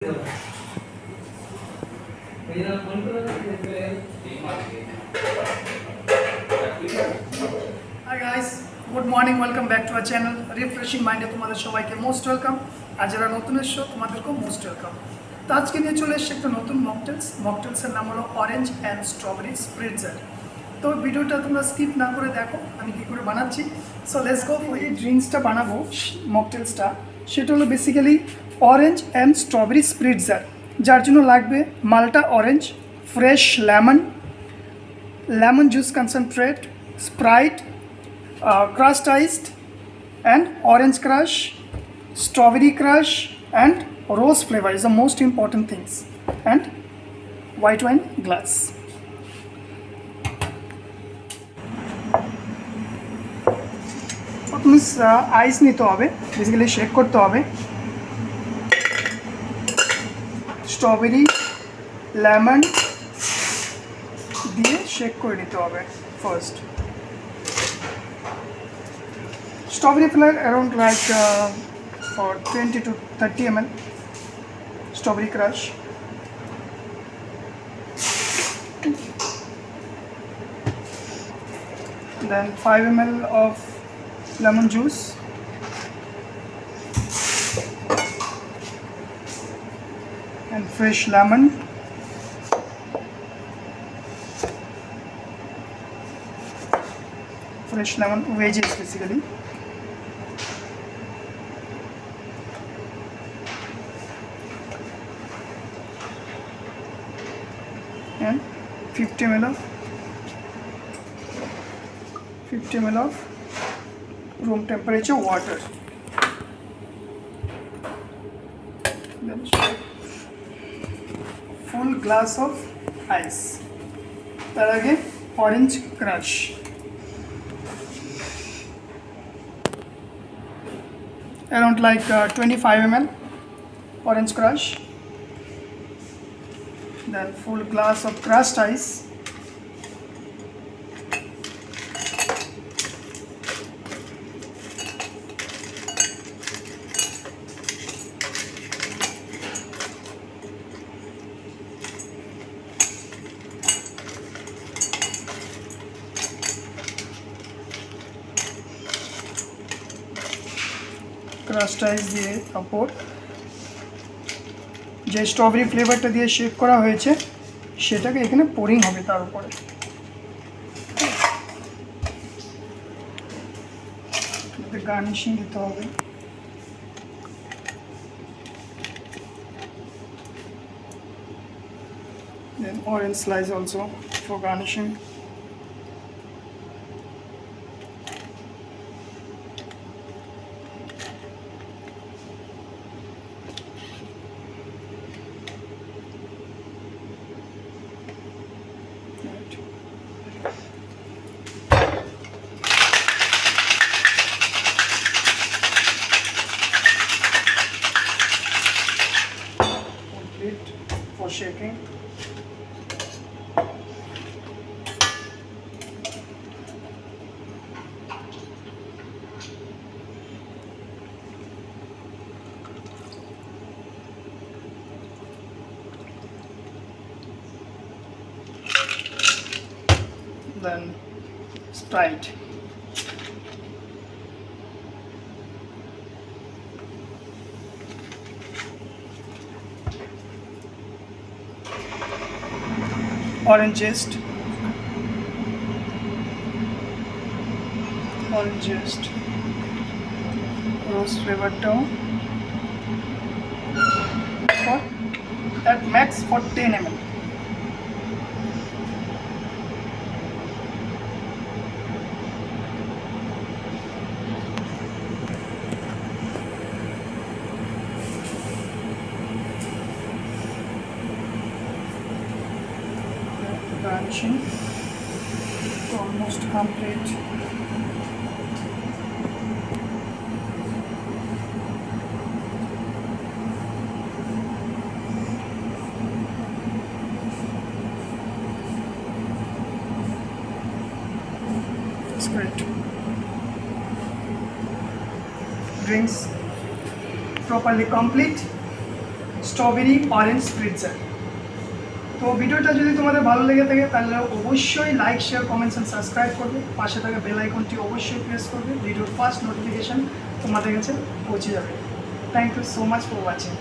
Hi guys, good morning. Welcome back to our channel. Refreshing Mind তোমাদের সবাইকে most welcome. আর যারা নতুন এসছো তোমাদেরকেও মোস্ট ওয়েলকাম। তো আজকে নিয়ে চলে এসেছি একটা নতুন মকটেলসের নাম হলো অরেঞ্জ অ্যান্ড স্ট্রবেরি স্প্রিটজার। তো ভিডিওটা তোমরা স্কিপ না করে দেখো আমি কী করে বানাচ্ছি। So let's go. এই ড্রিঙ্কসটা বানাবো মকটেলসটা, সেটা হলো basically orange and strawberry spritzer, যার জন্য লাগবে মাল্টা orange, fresh lemon juice concentrate, Sprite, crushed iced, and orange crush, strawberry crush, and rose flavor is the most important things, and white wine glass. তুমি আইস নিতে হবে, বেসিক্যালি শেক করতে হবে। Strawberry lemon দিয়ে শেক করে নিতে হবে first. Strawberry flavour around like for 20 to 30 ml strawberry crush, then 5 ml of lemon juice, and fresh lemon, wedges basically, and 50 ml of room temperature water. Then full glass of ice. তার আগে orange crush, around like 25 ml orange crush, then full glass of crushed ice, crushed ice দিয়ে তারপর যে strawberry ফ্লেভারটা দিয়ে shake করা হয়েছে সেটাকে এখানে পোরিং হবে তার উপরে। গার্নিশিং দিতে হবে। Then orange slice also for garnishing. For shaking. Then Sprite. Orange zest, rose flavored dough, for at max for 10 ml. Garnishing almost complete. It's great. Drinks properly complete. Strawberry orange spritzer. তো ভিডিওটা যদি তোমাদের ভালো লেগে থাকে তাহলে অবশ্যই like share comments and subscribe করবে, পাশে থাকা বেল আইকনটি অবশ্যই প্রেস করবে, ভিডিওর ফার্স্ট নোটিফিকেশান তোমাদের কাছে পৌঁছে যাবে। Thank you so much for watching.